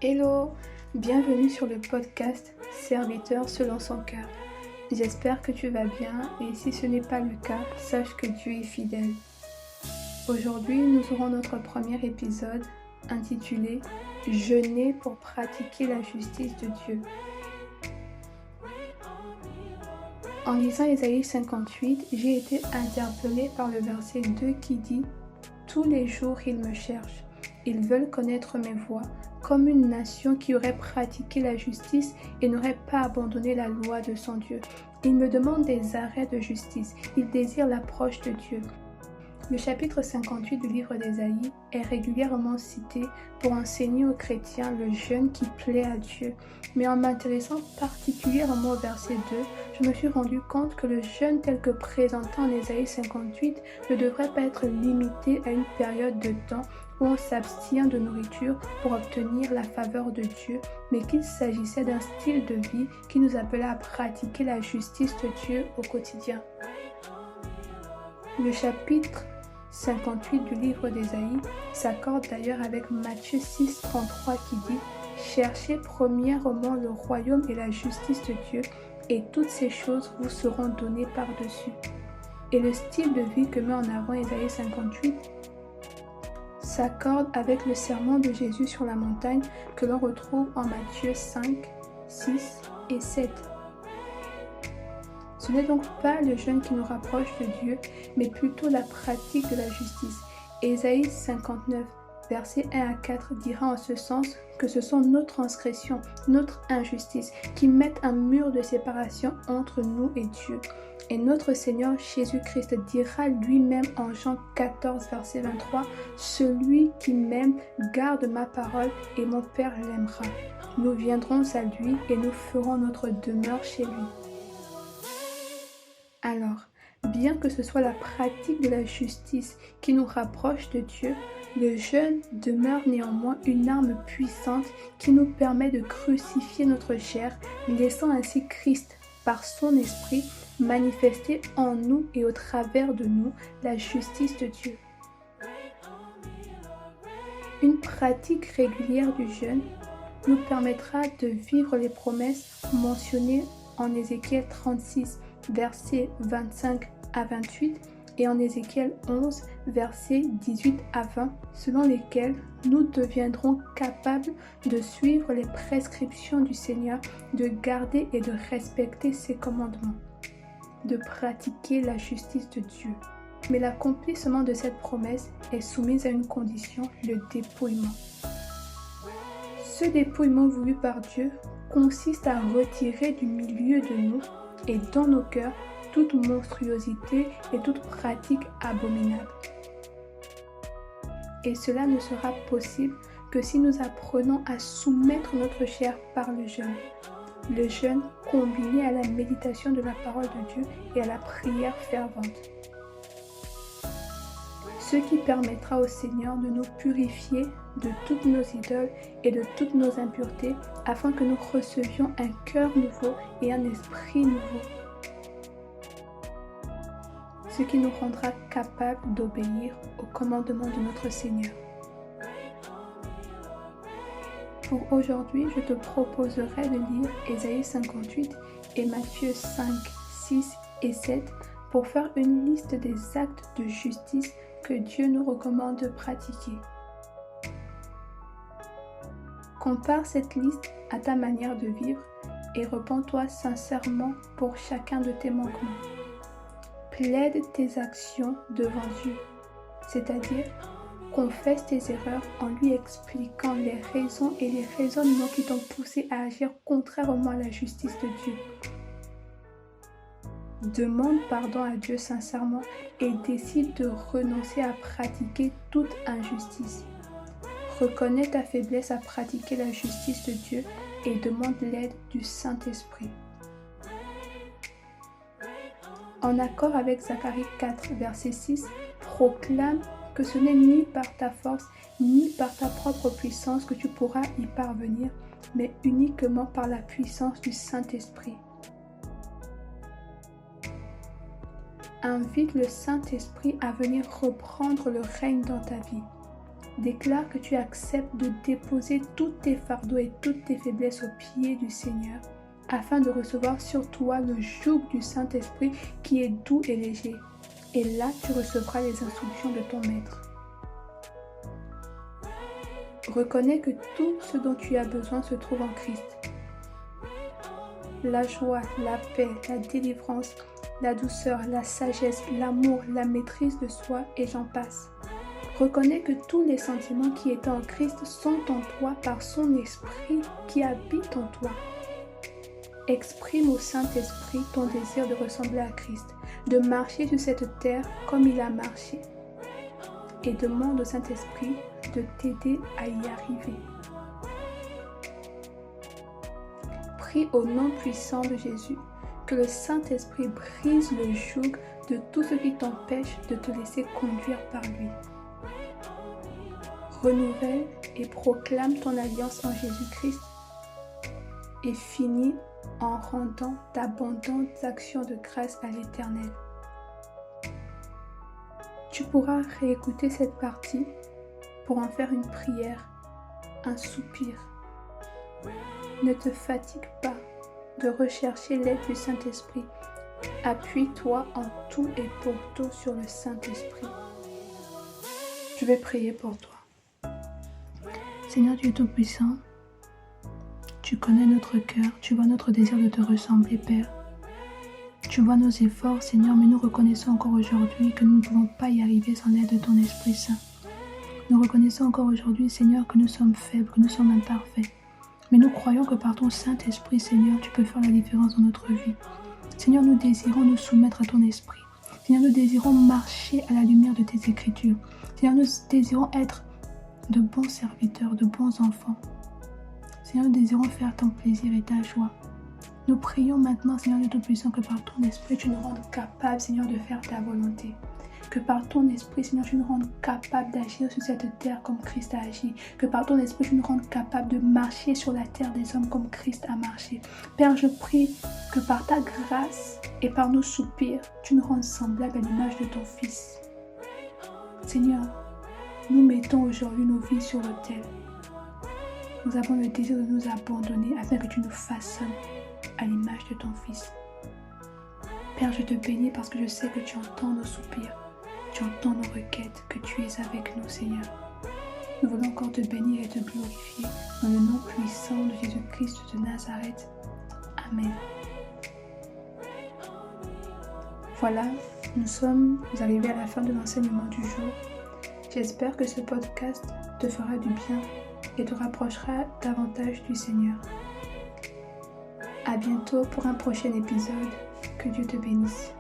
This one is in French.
Hello, bienvenue sur le podcast Serviteur selon son cœur. J'espère que tu vas bien et si ce n'est pas le cas, sache que Dieu est fidèle. Aujourd'hui, nous aurons notre premier épisode intitulé « Jeûner pour pratiquer la justice de Dieu ». En lisant Ésaïe 58, j'ai été interpellée par le verset 2 qui dit « Tous les jours, ils me cherchent, ils veulent connaître mes voies ». Comme une nation qui aurait pratiqué la justice et n'aurait pas abandonné la loi de son Dieu. Il me demande des arrêts de justice, il désire l'approche de Dieu. Le chapitre 58 du livre d'Ésaïe est régulièrement cité pour enseigner aux chrétiens le jeûne qui plaît à Dieu. Mais en m'intéressant particulièrement au verset 2, je me suis rendu compte que le jeûne tel que présenté en Ésaïe 58 ne devrait pas être limité à une période de temps où on s'abstient de nourriture pour obtenir la faveur de Dieu, mais qu'il s'agissait d'un style de vie qui nous appelait à pratiquer la justice de Dieu au quotidien. Le chapitre 58 du livre d'Ésaïe s'accorde d'ailleurs avec Matthieu 6,33 qui dit « Cherchez premièrement le royaume et la justice de Dieu, et toutes ces choses vous seront données par-dessus. » Et le style de vie que met en avant Ésaïe 58 s'accorde avec le sermon de Jésus sur la montagne que l'on retrouve en Matthieu 5, 6 et 7. Ce n'est donc pas le jeûne qui nous rapproche de Dieu, mais plutôt la pratique de la justice. Ésaïe 59, versets 1 à 4 dira en ce sens que ce sont nos transgressions, notre injustice, qui mettent un mur de séparation entre nous et Dieu. Et notre Seigneur Jésus-Christ dira lui-même en Jean 14, verset 23, « Celui qui m'aime garde ma parole et mon Père l'aimera. Nous viendrons à lui et nous ferons notre demeure chez lui. » Alors, bien que ce soit la pratique de la justice qui nous rapproche de Dieu, le jeûne demeure néanmoins une arme puissante qui nous permet de crucifier notre chair, laissant ainsi Christ, par son esprit, manifester en nous et au travers de nous la justice de Dieu. Une pratique régulière du jeûne nous permettra de vivre les promesses mentionnées en Ézéchiel 36, versets 25 à 28 et en Ézéchiel 11, versets 18 à 20, selon lesquels nous deviendrons capables de suivre les prescriptions du Seigneur, de garder et de respecter ses commandements, de pratiquer la justice de Dieu. Mais l'accomplissement de cette promesse est soumis à une condition, le dépouillement. Ce dépouillement voulu par Dieu consiste à retirer du milieu de nous et dans nos cœurs toute monstruosité et toute pratique abominable. Et cela ne sera possible que si nous apprenons à soumettre notre chair par le jeûne. Le jeûne combiné à la méditation de la parole de Dieu et à la prière fervente. Ce qui permettra au Seigneur de nous purifier de toutes nos idoles et de toutes nos impuretés afin que nous recevions un cœur nouveau et un esprit nouveau. Ce qui nous rendra capables d'obéir au commandement de notre Seigneur. Pour aujourd'hui, je te proposerai de lire Ésaïe 58 et Matthieu 5, 6 et 7 pour faire une liste des actes de justice que Dieu nous recommande de pratiquer. Compare cette liste à ta manière de vivre et repens-toi sincèrement pour chacun de tes manquements. Plaide tes actions devant Dieu, c'est-à-dire confesse tes erreurs en lui expliquant les raisons et les raisonnements qui t'ont poussé à agir contrairement à la justice de Dieu. Demande pardon à Dieu sincèrement et décide de renoncer à pratiquer toute injustice. Reconnais ta faiblesse à pratiquer la justice de Dieu et demande l'aide du Saint-Esprit. En accord avec Zacharie 4, verset 6, proclame que ce n'est ni par ta force, ni par ta propre puissance que tu pourras y parvenir, mais uniquement par la puissance du Saint-Esprit. Invite le Saint-Esprit à venir reprendre le règne dans ta vie. Déclare que tu acceptes de déposer tous tes fardeaux et toutes tes faiblesses aux pieds du Seigneur, afin de recevoir sur toi le joug du Saint-Esprit qui est doux et léger. Et là, tu recevras les instructions de ton Maître. Reconnais que tout ce dont tu as besoin se trouve en Christ. La joie, la paix, la délivrance, la douceur, la sagesse, l'amour, la maîtrise de soi et j'en passe. Reconnais que tous les sentiments qui étaient en Christ sont en toi par son esprit qui habite en toi. Exprime au Saint-Esprit ton désir de ressembler à Christ, de marcher sur cette terre comme il a marché. Et demande au Saint-Esprit de t'aider à y arriver. Prie au nom puissant de Jésus que le Saint-Esprit brise le joug de tout ce qui t'empêche de te laisser conduire par lui. Renouvelle et proclame ton alliance en Jésus-Christ et finis en rendant d'abondantes actions de grâce à l'Éternel. Tu pourras réécouter cette partie pour en faire une prière, un soupir. Ne te fatigue pas de rechercher l'aide du Saint-Esprit. Appuie-toi en tout et pour tout sur le Saint-Esprit. Je vais prier pour toi. Seigneur Dieu Tout-Puissant, tu connais notre cœur, tu vois notre désir de te ressembler, Père. Tu vois nos efforts, Seigneur, mais nous reconnaissons encore aujourd'hui que nous ne pouvons pas y arriver sans l'aide de ton Esprit Saint. Nous reconnaissons encore aujourd'hui, Seigneur, que nous sommes faibles, que nous sommes imparfaits. Mais nous croyons que par ton Saint-Esprit, Seigneur, tu peux faire la différence dans notre vie. Seigneur, nous désirons nous soumettre à ton Esprit. Seigneur, nous désirons marcher à la lumière de tes Écritures. Seigneur, nous désirons être de bons serviteurs, de bons enfants. Seigneur, nous désirons faire ton plaisir et ta joie. Nous prions maintenant, Seigneur Dieu Tout-Puissant, que par ton Esprit, tu nous rendes capables, Seigneur, de faire ta volonté. Que par ton Esprit, Seigneur, tu nous rendes capables d'agir sur cette terre comme Christ a agi. Que par ton Esprit, tu nous rendes capables de marcher sur la terre des hommes comme Christ a marché. Père, je prie que par ta grâce et par nos soupirs, tu nous rendes semblables à l'image de ton Fils. Seigneur, nous mettons aujourd'hui nos vies sur l'autel. Nous avons le désir de nous abandonner afin que tu nous façonnes à l'image de ton Fils. Père, je te bénis parce que je sais que tu entends nos soupirs, tu entends nos requêtes, que tu es avec nous, Seigneur. Nous voulons encore te bénir et te glorifier dans le nom puissant de Jésus-Christ de Nazareth. Amen. Voilà, nous sommes arrivés à la fin de l'enseignement du jour. J'espère que ce podcast te fera du bien et te rapprochera davantage du Seigneur. À bientôt pour un prochain épisode. Que Dieu te bénisse.